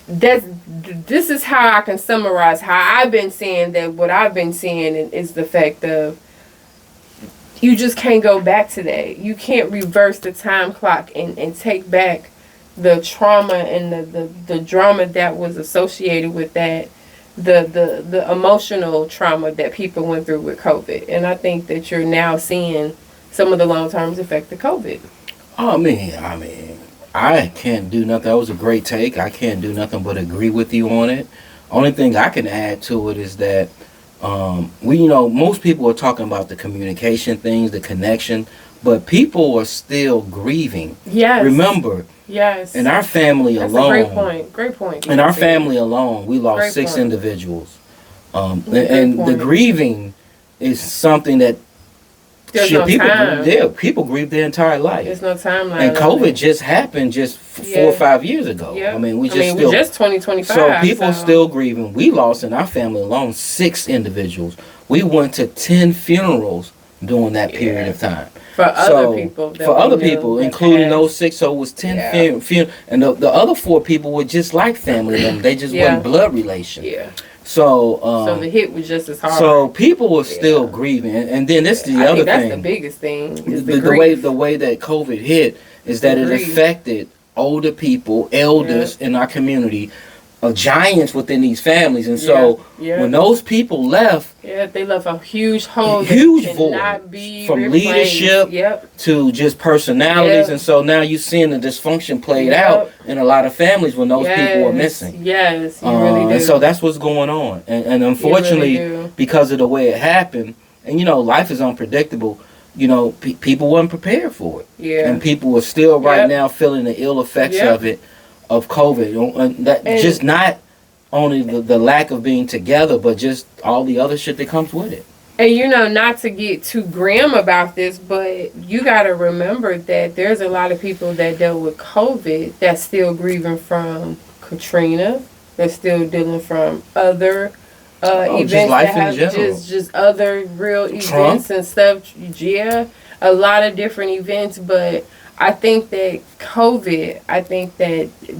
this is how I can summarize how I've been seeing that. What I've been seeing is the fact of, you just can't go back to that. You can't reverse the time clock and take back the trauma and the drama that was associated with that the emotional trauma that people went through with COVID. And I think that you're now seeing some of the long-term effects of COVID. I mean, I can't do nothing. That was a great take. I can't do nothing but agree with you on it. Only thing I can add to it is that most people are talking about the communication things, the connection, but people are still grieving. Yes. Remember. Yes. In our family That's alone. That's a great point. Great point. In our family alone, we lost great 6 point. Individuals. And the grieving is something that people grieve their entire life. There's no timeline. And COVID just happened 4 or 5 years ago. Yep. I mean, we're just 2025. So people still grieving. We lost in our family alone 6 individuals. We went to 10 funerals during that period of time. For other people, including those 6, so it was 10 funerals. And the other 4 people were just like family. They just weren't blood relation. Yeah. So the hit was just as hard. So people were still grieving, and then this is the other thing. That's the biggest thing. The way that COVID hit is that it affected older people, elders in our community, giants within these families, and so when those people left, they left a huge hole, void from leadership to just personalities, and so now you're seeing the dysfunction played out in a lot of families when those people were missing. Yes, you really do. And so that's what's going on, and unfortunately, because of the way it happened, and life is unpredictable. People weren't prepared for it, and people are still right now feeling the ill effects of it. Of COVID, just not only the lack of being together, but just all the other shit that comes with it. And not to get too grim about this, but you got to remember that there's a lot of people that dealt with COVID that's still grieving from Katrina. They're still dealing from other events that have just other real events and stuff. Yeah, a lot of different events, but I think that COVID,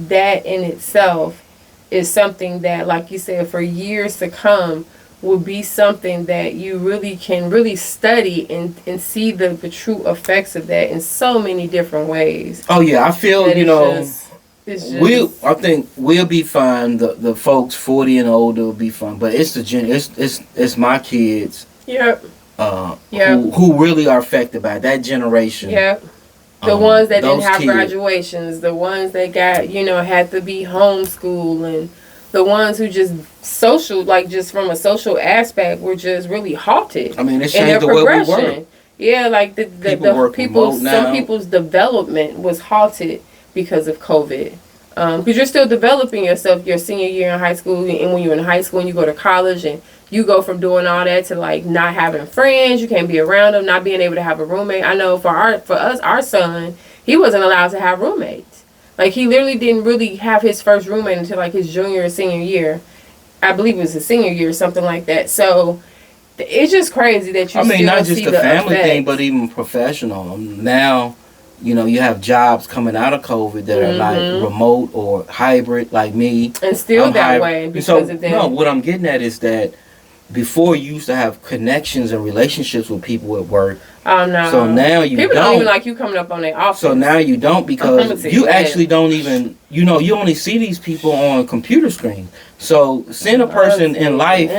that in itself is something that, like you said, for years to come will be something that you really can study and see the true effects of that in so many different ways. Oh yeah, I feel I think we'll be fine. The folks 40 and older will be fine, but it's it's my kids. Yep. Who really are affected by that generation. Yep. The ones that didn't have graduations, the ones that got, had to be homeschooled, and the ones who just just from a social aspect, were just really halted. I mean, it changed the way we work. Yeah, like the people, some people's development was halted because of COVID. Because you're still developing yourself your senior year in high school, and when you're in high school and you go to college, and you go from doing all that to not having friends, you can't be around them, not being able to have a roommate. I know for us, our son, he wasn't allowed to have roommates. He literally didn't really have his first roommate until his junior or senior year. I believe it was his senior year or something like that. So it's just crazy that you. I mean, not just the family thing, but even professional. Now, you have jobs coming out of COVID that are remote or hybrid, like me, and still that way because of that. No, what I'm getting at is that before you used to have connections and relationships with people at work. Oh no! So now people don't even like you coming up on their office. So now you don't, because you actually don't even you only see these people on computer screens. So seeing a person in life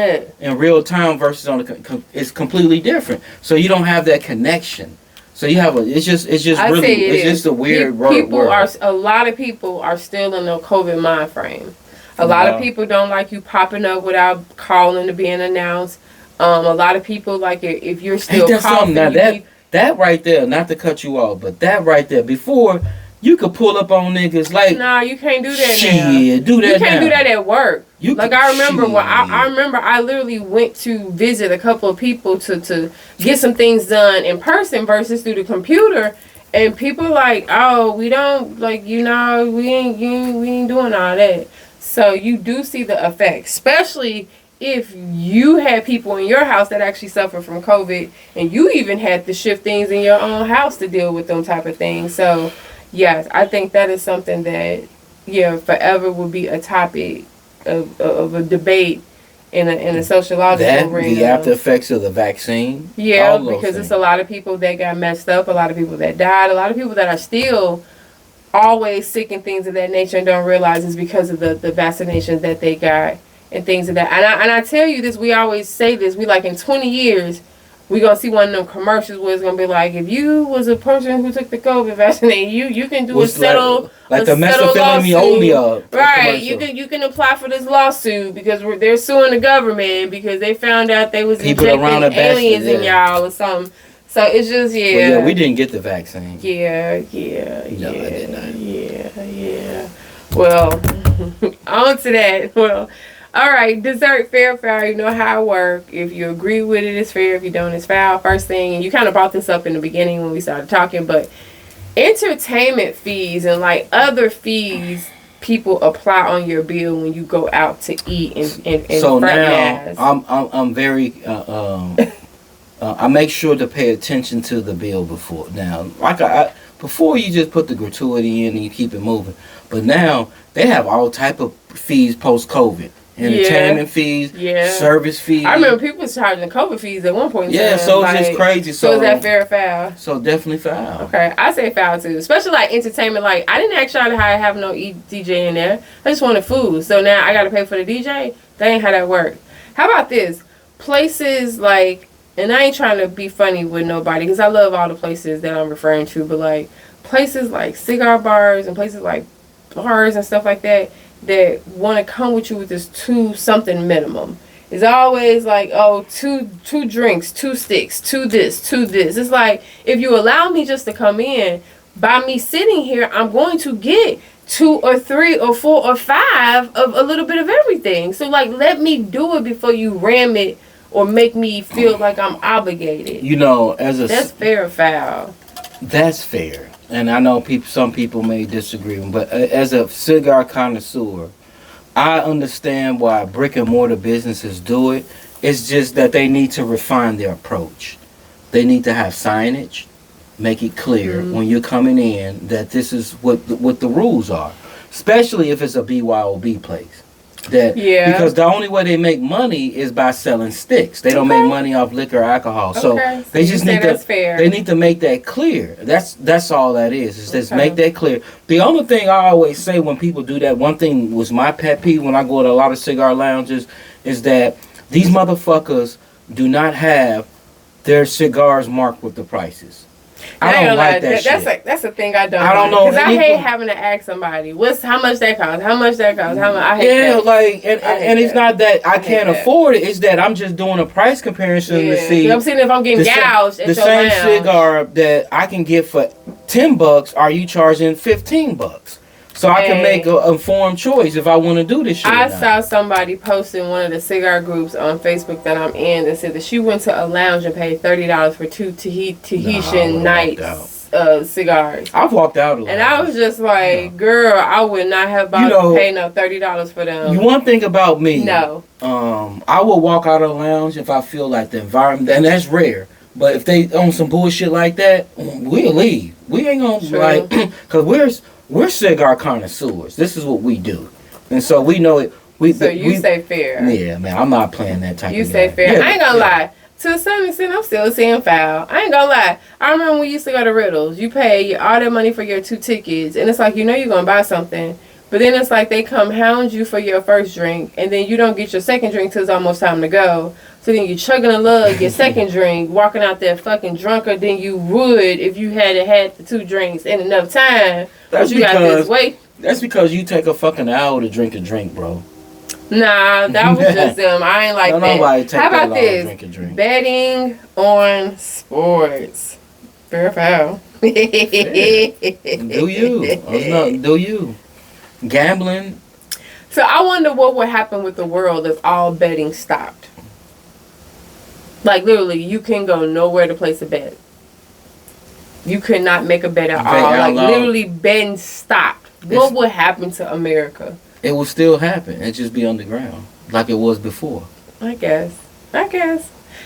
in real time versus on is completely different. So you don't have that connection. So you have it's just a weird world. A lot of people are still in the COVID mind frame. A lot of people don't like you popping up without calling to being announced. A lot of people, if you're still coughing. Now that right there, not to cut you off, but that right there, before you could pull up on niggas Nah, you can't do that now. Do that You can't now. do that at work. I remember I literally went to visit a couple of people to get some things done in person versus through the computer. And people we don't, we ain't doing all that. So you do see the effect, especially if you had people in your house that actually suffered from COVID, and you even had to shift things in your own house to deal with them type of things. So, yes, I think that is something that, forever will be a topic of a debate in a sociological arena. The after effects of the vaccine. Yeah, because it's a lot of people that got messed up, a lot of people that died, a lot of people that are still always sick and things of that nature and don't realize it's because of the vaccinations that they got and things of that. And I tell you this, we always say this. We like in 20 years, we gonna see one of them commercials where it's gonna be like, if you was a person who took the COVID vaccine, you can do What's a settle like the mesothelioma, right? You can apply for this lawsuit because they're suing the government because they found out they was people injecting aliens in y'all or something. So it's just Well, yeah, we didn't get the vaccine. Yeah. No, I did not. Yeah. Well, on to that. Well. All right, dessert, fair, foul. You know how it works. If you agree with it, it's fair. If you don't, it's foul. First thing, and you kind of brought this up in the beginning when we started talking, but entertainment fees and like other fees people apply on your bill when you go out to eat and so now I'm very I make sure to pay attention to the bill before. Now, like before you just put the gratuity in and you keep it moving, but now they have all type of fees post COVID. Entertainment fees, service fees. I remember people was charging COVID fees at one point in time. So it's just crazy. So is that fair or foul? So definitely foul. Okay, I say foul too. Especially like entertainment. Like, I didn't ask y'all to have no DJ in there. I just wanted food. So now I got to pay for the DJ? That ain't how that works. How about this? Places like, and I ain't trying to be funny with nobody because I love all the places that I'm referring to, but like places like cigar bars and places like bars and stuff like that want to come with you with this 2 something minimum. It's always like, oh, two drinks, 2 sticks, 2 this, 2 this. It's like, if you allow me just to come in, by me sitting here, I'm going to get 2 or 3 or 4 or 5 of a little bit of everything. So like, let me do it before you ram it or make me feel like I'm obligated. You know, that's fair or foul. That's fair. And I know some people may disagree, but as a cigar connoisseur, I understand why brick and mortar businesses do it. It's just that they need to refine their approach. They need to have signage, make it clear when you're coming in that this is what the rules are, especially if it's a BYOB place. Because the only way they make money is by selling sticks. They don't make money off liquor or alcohol. So they just need to they need to make that clear. That's all that is. Is just make that clear. The only thing I always say when people do that, one thing was my pet peeve when I go to a lot of cigar lounges, is that these motherfuckers do not have their cigars marked with the prices. I don't like that shit. That's a thing I don't know. Because I hate having to ask somebody, how much that cost? I hate that. Like, and it's not that I can't afford it. It's that I'm just doing a price comparison to see. I'm seeing if I'm getting gouged at the same cigar that I can get for $10, are you charging $15? So I can make an informed choice if I want to do this shit. I saw somebody posting one of the cigar groups on Facebook that I'm in that said that she went to a lounge and paid $30 for 2 Tahitian nights cigars. I've walked out a lot. And I was just like, girl, I would not have paid no $30 for them. One thing about me. No. I will walk out of a lounge if I feel like the environment, and that's rare. But if they own some bullshit like that, we'll leave. We ain't gonna because we're cigar connoisseurs. This is what we do, and so we know it. We say fair. Yeah, man, I'm not playing that type. You say fair. Yeah, I ain't gonna lie. To a certain extent, I'm still saying foul. I ain't gonna lie. I remember when we used to go to Riddles. You pay all that money for your 2 tickets, and it's like you're gonna buy something, but then it's like they come hound you for your first drink, and then you don't get your second drink till it's almost time to go. So then you're chugging a lug, your second drink, walking out there fucking drunker than you would if you had the 2 drinks in enough time. That's because you take a fucking hour to drink a drink, bro. Nah, that was just them. I ain't like that. How about this? Drink a drink. Betting on sports. Fair or foul? Do you? Do you? Gambling. So I wonder what would happen with the world if all betting stopped. Like, literally, you can go nowhere to place a bet. You could not make a bet at all. Like, literally, betting stopped. What would happen to America? It will still happen. It'd just be underground, like it was before. I guess.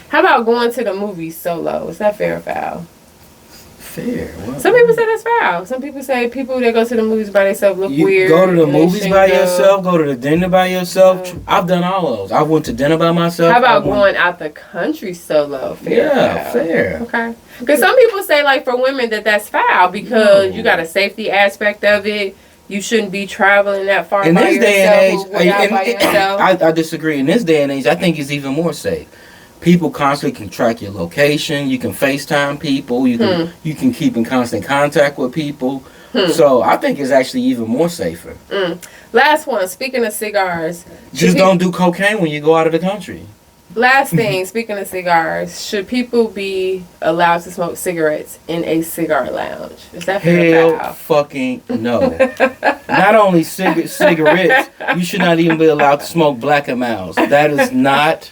How about going to the movies solo? Is that fair or foul? Fair. What? Some people say that's foul. Some people say people that go to the movies by themselves look weird. Go to the movies by yourself. Go to the dinner by yourself. Yeah. I've done all those. I went to dinner by myself. How about going out the country solo? Fair. Okay. Because some people say, like, for women that's foul because you got a safety aspect of it. you shouldn't be traveling that far In by this day yourself and age, by yourself. I disagree. In this day and age, I think it's even more safe. People constantly can track your location. You can FaceTime people. You can keep in constant contact with people. So I think it's actually even more safer. Last one. Speaking of cigars, just don't do cocaine when you go out of the country. Last thing, speaking of cigars, should people be allowed to smoke cigarettes in a cigar lounge? Is that fair? Hell fucking no. Not only cigarettes, you should not even be allowed to smoke Black & Milds. That is not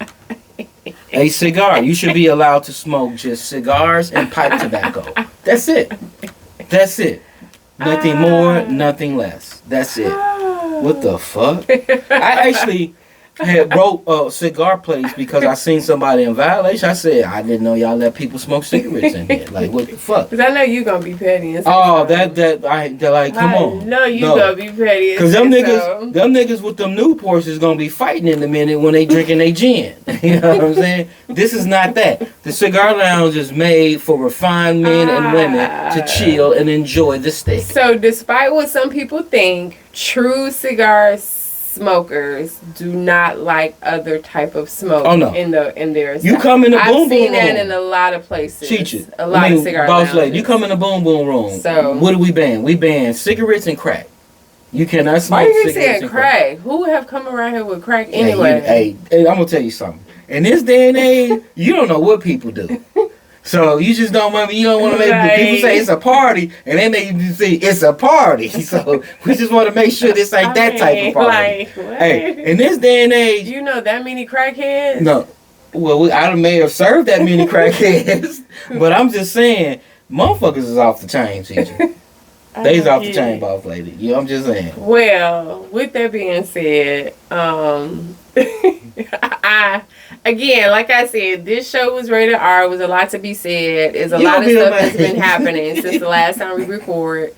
a cigar. You should be allowed to smoke just cigars and pipe tobacco. That's it. That's it. Nothing more, nothing less. That's it. What the fuck? I actually had wrote a cigar place because I seen somebody in violation. I said, I didn't know y'all let people smoke cigarettes in here. Like, what the fuck? Because I know you gonna be petty and stuff. They're like, come on. I know you gonna be petty. Because them niggas with them Newports is gonna be fighting in a minute when they drinking their gin. You know what I'm saying? This is not that. The cigar lounge is made for refined men and women to chill and enjoy the stick. So, despite what some people think, true cigar smokers do not like other type of smoke in their you come in the boom boom room. I've seen that in a lot of places. Teach it. A lot of cigar boss lady, you come in the boom boom room. So what do we ban? We ban cigarettes and crack. You cannot smoke cigarettes. Why are you saying crack? Who would have come around here with crack anyway? Hey, I'm gonna tell you something. In this day and age, you don't know what people do. So you just don't want you don't want to make people say it's a party, and they make you say it's a party. So we just want to make sure this ain't that type of party. Hey, in this day and age, you know that many crackheads? No, well I may have served that many crackheads, but I'm just saying, motherfuckers is off the chain, TJ. They's off the chain, boss lady. You know, I'm just saying. Well, with that being said, Again, like I said, this show was rated R. It was a lot to be said. There's a lot of stuff that's been happening since the last time we record.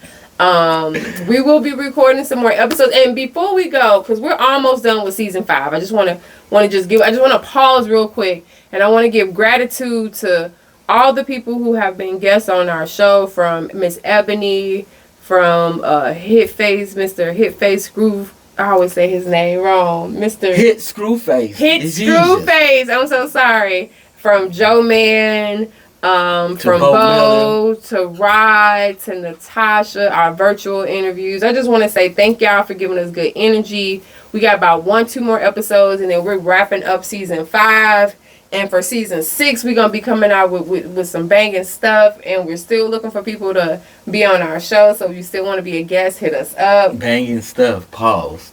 We will be recording some more episodes. And before we go, because we're almost done with season 5, I just want to pause real quick, and I want to give gratitude to all the people who have been guests on our show, from Miss Ebony, from Mr. Hitface Groove. I always say his name wrong. Mr. Hit Screwface. Screwface. I'm so sorry. From Joe Man, from Bo to Rod to Natasha, our virtual interviews. I just want to say thank y'all for giving us good energy. We got about 1-2 more episodes, and then we're wrapping up season 5. And for season 6, we're going to be coming out with some banging stuff. And we're still looking for people to be on our show. So if you still want to be a guest, hit us up. Banging stuff. Pause.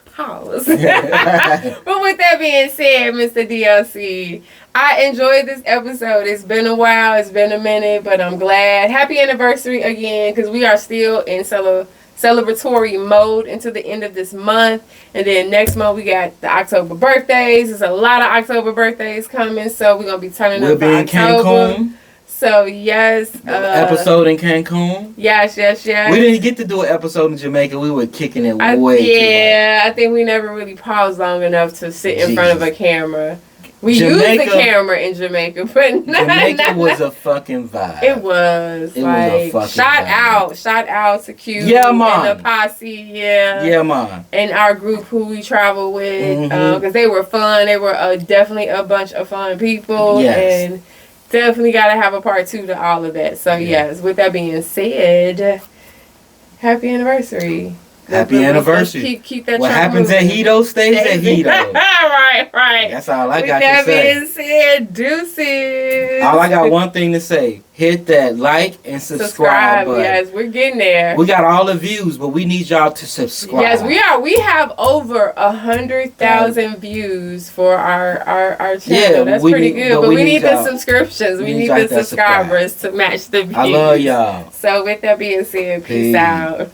Pause. But with that being said, Mr. D.O.C., I enjoyed this episode. It's been a while. It's been a minute. But I'm glad. Happy anniversary again, because we are still in celebratory mode into the end of this month, and then next month we got the October birthdays. There's a lot of October birthdays coming, so we're gonna be turning up for October. Cancun. So yes, episode in Cancun. Yes. We didn't get to do an episode in Jamaica. We were kicking it way too much. I think we never really paused long enough to sit in front of a camera. We used the camera in Jamaica, but Jamaica was a fucking vibe. It was a fucking vibe. Shout out to Q and the posse, yeah, man, and our group who we travel with, because they were fun. They were definitely a bunch of fun people, and definitely got to have a part 2 to all of that. So yes, with that being said, happy anniversary. Happy anniversary. Keep that. What happens at Hito stays at Hito. Right. That's all I got to say. With that being said, deuces. All I got one thing to say. Hit that like and subscribe button. Yes, we're getting there. We got all the views, but we need y'all to subscribe. Yes, we are. We have over 100,000 views for our channel. Yeah, that's pretty good. But we need the subscriptions. We need the subscribers to match the views. I love y'all. So with that being said, peace out.